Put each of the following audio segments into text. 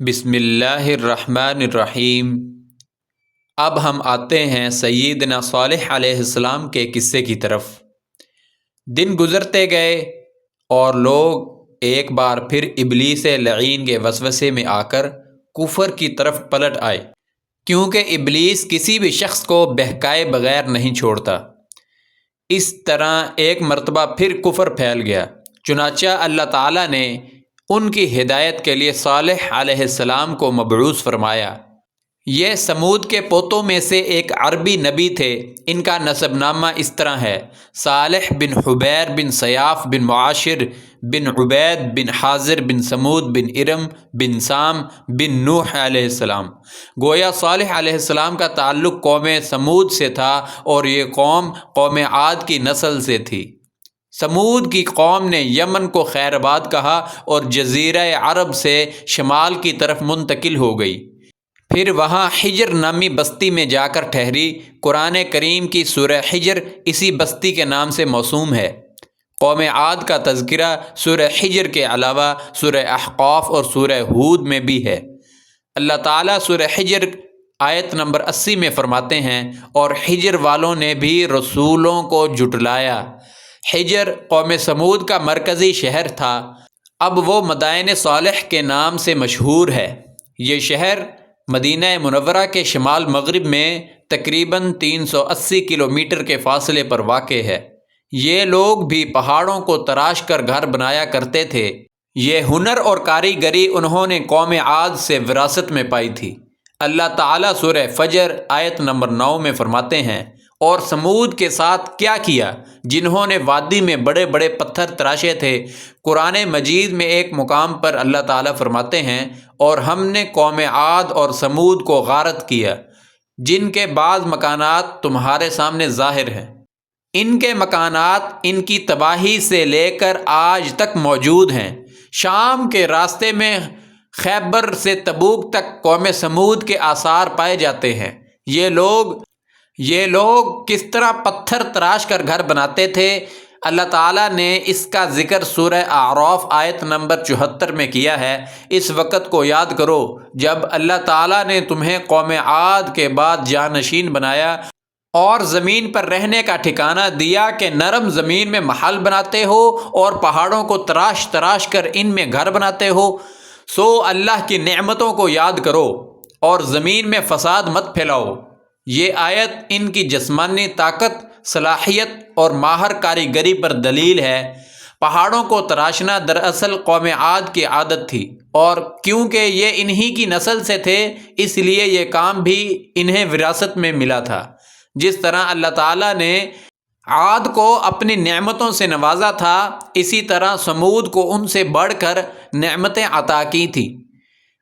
بسم اللہ الرحمن الرحیم۔ اب ہم آتے ہیں سیدنا صالح علیہ السلام کے قصے کی طرف۔ دن گزرتے گئے اور لوگ ایک بار پھر ابلیس لعین کے وسوسے میں آ کر کفر کی طرف پلٹ آئے، کیونکہ ابلیس کسی بھی شخص کو بہکائے بغیر نہیں چھوڑتا۔ اس طرح ایک مرتبہ پھر کفر پھیل گیا، چنانچہ اللہ تعالیٰ نے ان کی ہدایت کے لیے صالح علیہ السلام کو مبعوث فرمایا۔ یہ سمود کے پوتوں میں سے ایک عربی نبی تھے۔ ان کا نسب نامہ اس طرح ہے: صالح بن حبیر بن سیاف بن معاشر بن عبید بن حاضر بن سمود بن ارم بن سام بن نوح علیہ السلام۔ گویا صالح علیہ السلام کا تعلق قوم سمود سے تھا اور یہ قوم عاد کی نسل سے تھی۔ سمود کی قوم نے یمن کو خیر آباد کہا اور جزیرہ عرب سے شمال کی طرف منتقل ہو گئی، پھر وہاں حجر نامی بستی میں جا کر ٹھہری۔ قرآن کریم کی سورہ حجر اسی بستی کے نام سے موسوم ہے۔ قوم عاد کا تذکرہ سورہ حجر کے علاوہ سورہ احقاف اور سورہ ہود میں بھی ہے۔ اللہ تعالیٰ سورہ حجر آیت نمبر 80 میں فرماتے ہیں، اور حجر والوں نے بھی رسولوں کو جھٹلایا۔ حجر قوم سمود کا مرکزی شہر تھا، اب وہ مدائن صالح کے نام سے مشہور ہے۔ یہ شہر مدینہ منورہ کے شمال مغرب میں تقریباً 380 کلومیٹر کے فاصلے پر واقع ہے۔ یہ لوگ بھی پہاڑوں کو تراش کر گھر بنایا کرتے تھے۔ یہ ہنر اور کاریگری انہوں نے قوم عاد سے وراثت میں پائی تھی۔ اللہ تعالیٰ سورہ فجر آیت نمبر 9 میں فرماتے ہیں، اور سمود کے ساتھ کیا کیا جنہوں نے وادی میں بڑے بڑے پتھر تراشے تھے۔ قرآن مجید میں ایک مقام پر اللہ تعالیٰ فرماتے ہیں، اور ہم نے قوم عاد اور سمود کو غارت کیا، جن کے بعض مکانات تمہارے سامنے ظاہر ہیں۔ ان کے مکانات ان کی تباہی سے لے کر آج تک موجود ہیں۔ شام کے راستے میں خیبر سے تبوک تک قوم سمود کے آثار پائے جاتے ہیں۔ یہ لوگ کس طرح پتھر تراش کر گھر بناتے تھے، اللہ تعالیٰ نے اس کا ذکر سورہ اعراف آیت نمبر 74 میں کیا ہے۔ اس وقت کو یاد کرو جب اللہ تعالیٰ نے تمہیں قوم عاد کے بعد جانشین بنایا اور زمین پر رہنے کا ٹھکانہ دیا کہ نرم زمین میں محل بناتے ہو اور پہاڑوں کو تراش تراش کر ان میں گھر بناتے ہو۔ سو اللہ کی نعمتوں کو یاد کرو اور زمین میں فساد مت پھیلاؤ۔ یہ آیت ان کی جسمانی طاقت، صلاحیت اور ماہر کاریگری پر دلیل ہے۔ پہاڑوں کو تراشنا دراصل قوم عاد کی عادت تھی، اور کیونکہ یہ انہی کی نسل سے تھے اس لیے یہ کام بھی انہیں وراثت میں ملا تھا۔ جس طرح اللہ تعالیٰ نے عاد کو اپنی نعمتوں سے نوازا تھا، اسی طرح سمود کو ان سے بڑھ کر نعمتیں عطا کی تھیں۔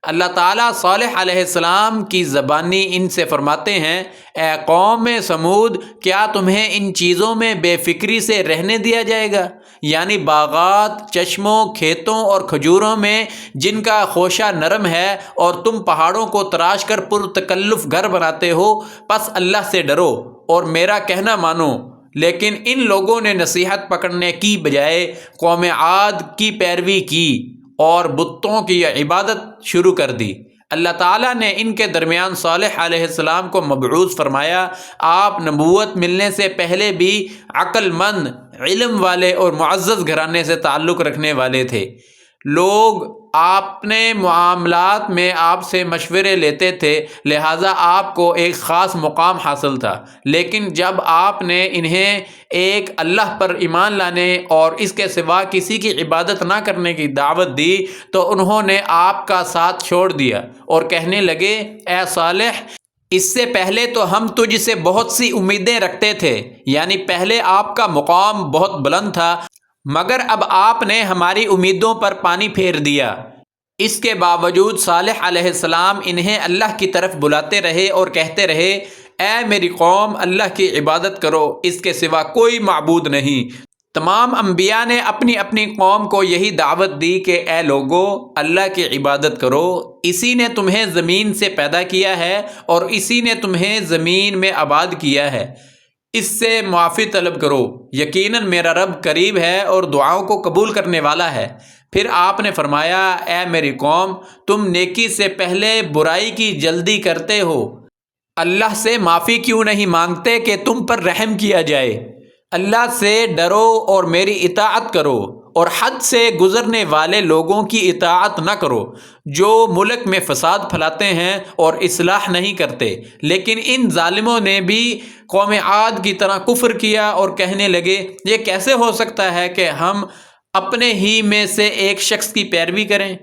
اللہ تعالیٰ صالح علیہ السلام کی زبانی ان سے فرماتے ہیں، اے قوم سمود، کیا تمہیں ان چیزوں میں بے فکری سے رہنے دیا جائے گا؟ یعنی باغات، چشموں، کھیتوں اور کھجوروں میں جن کا خوشہ نرم ہے، اور تم پہاڑوں کو تراش کر پرتکلف گھر بناتے ہو۔ پس اللہ سے ڈرو اور میرا کہنا مانو۔ لیکن ان لوگوں نے نصیحت پکڑنے کی بجائے قوم عاد کی پیروی کی اور بتوں کی عبادت شروع کر دی۔ اللہ تعالیٰ نے ان کے درمیان صالح علیہ السلام کو مبعوث فرمایا۔ آپ نبوت ملنے سے پہلے بھی عقل مند، علم والے اور معزز گھرانے سے تعلق رکھنے والے تھے۔ لوگ اپنے معاملات میں آپ سے مشورے لیتے تھے، لہٰذا آپ کو ایک خاص مقام حاصل تھا۔ لیکن جب آپ نے انہیں ایک اللہ پر ایمان لانے اور اس کے سوا کسی کی عبادت نہ کرنے کی دعوت دی تو انہوں نے آپ کا ساتھ چھوڑ دیا اور کہنے لگے، اے صالح، اس سے پہلے تو ہم تجھ سے بہت سی امیدیں رکھتے تھے، یعنی پہلے آپ کا مقام بہت بلند تھا، مگر اب آپ نے ہماری امیدوں پر پانی پھیر دیا۔ اس کے باوجود صالح علیہ السلام انہیں اللہ کی طرف بلاتے رہے اور کہتے رہے، اے میری قوم، اللہ کی عبادت کرو، اس کے سوا کوئی معبود نہیں۔ تمام انبیاء نے اپنی اپنی قوم کو یہی دعوت دی کہ اے لوگو، اللہ کی عبادت کرو، اسی نے تمہیں زمین سے پیدا کیا ہے اور اسی نے تمہیں زمین میں آباد کیا ہے، اس سے معافی طلب کرو۔ یقیناً میرا رب قریب ہے اور دعاؤں کو قبول کرنے والا ہے۔ پھر آپ نے فرمایا اے میری قوم، تم نیکی سے پہلے برائی کی جلدی کرتے ہو، اللہ سے معافی کیوں نہیں مانگتے کہ تم پر رحم کیا جائے؟ اللہ سے ڈرو اور میری اطاعت کرو، اور حد سے گزرنے والے لوگوں کی اطاعت نہ کرو جو ملک میں فساد پھیلاتے ہیں اور اصلاح نہیں کرتے۔ لیکن ان ظالموں نے بھی قوم عاد کی طرح کفر کیا اور کہنے لگے یہ کیسے ہو سکتا ہے کہ ہم اپنے ہی میں سے ایک شخص کی پیروی کریں؟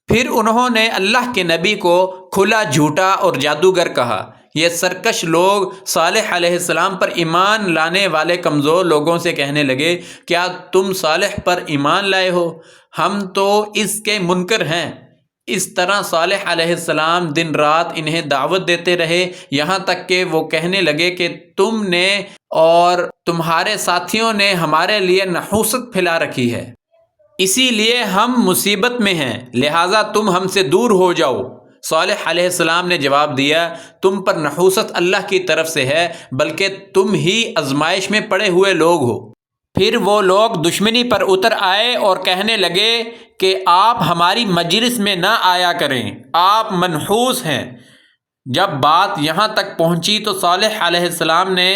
پھر انہوں نے اللہ کے نبی کو کھلا جھوٹا اور جادوگر کہا۔ یہ سرکش لوگ صالح علیہ السلام پر ایمان لانے والے کمزور لوگوں سے کہنے لگے کیا تم صالح پر ایمان لائے ہو؟ ہم تو اس کے منکر ہیں۔ اس طرح صالح علیہ السلام دن رات انہیں دعوت دیتے رہے، یہاں تک کہ وہ کہنے لگے کہ تم نے اور تمہارے ساتھیوں نے ہمارے لیے نحوست پھیلا رکھی ہے، اسی لیے ہم مصیبت میں ہیں، لہٰذا تم ہم سے دور ہو جاؤ۔ صالح علیہ السلام نے جواب دیا تم پر نحوست اللہ کی طرف سے ہے، بلکہ تم ہی آزمائش میں پڑے ہوئے لوگ ہو۔ پھر وہ لوگ دشمنی پر اتر آئے اور کہنے لگے کہ آپ ہماری مجلس میں نہ آیا کریں، آپ منحوس ہیں۔ جب بات یہاں تک پہنچی تو صالح علیہ السلام نے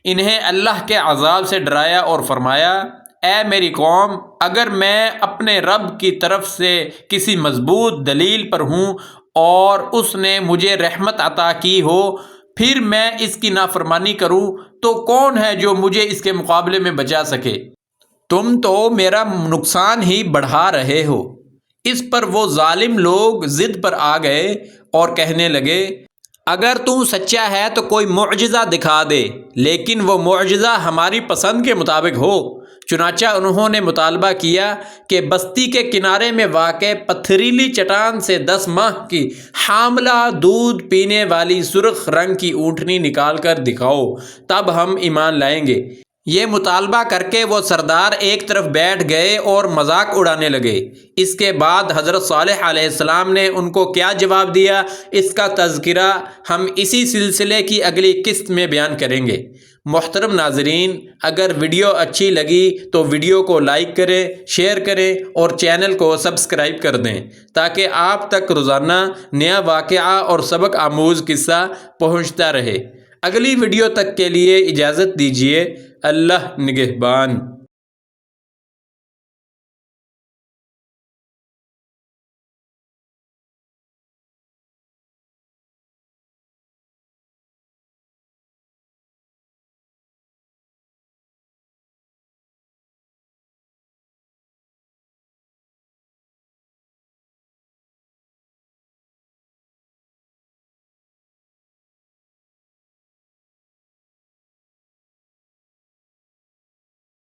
انہیں اللہ کے عذاب سے ڈرایا اور فرمایا اے میری قوم، اگر میں اپنے رب کی طرف سے کسی مضبوط دلیل پر ہوں اور اس نے مجھے رحمت عطا کی ہو، پھر میں اس کی نافرمانی کروں تو کون ہے جو مجھے اس کے مقابلے میں بچا سکے؟ تم تو میرا نقصان ہی بڑھا رہے ہو۔ اس پر وہ ظالم لوگ ضد پر آ گئے اور کہنے لگے اگر تو سچا ہے تو کوئی معجزہ دکھا دے، لیکن وہ معجزہ ہماری پسند کے مطابق ہو۔ چنانچہ انہوں نے مطالبہ کیا کہ بستی کے کنارے میں واقع پتھریلی چٹان سے 10 ماہ کی حاملہ دودھ پینے والی سرخ رنگ کی اونٹنی نکال کر دکھاؤ، تب ہم ایمان لائیں گے۔ یہ مطالبہ کر کے وہ سردار ایک طرف بیٹھ گئے اور مذاق اڑانے لگے۔ اس کے بعد حضرت صالح علیہ السلام نے ان کو کیا جواب دیا، اس کا تذکرہ ہم اسی سلسلے کی اگلی قسط میں بیان کریں گے۔ محترم ناظرین، اگر ویڈیو اچھی لگی تو ویڈیو کو لائک کریں، شیئر کریں اور چینل کو سبسکرائب کر دیں تاکہ آپ تک روزانہ نیا واقعہ اور سبق آموز قصہ پہنچتا رہے۔ اگلی ویڈیو تک کے لیے اجازت دیجیے۔ اللہ نگہبان۔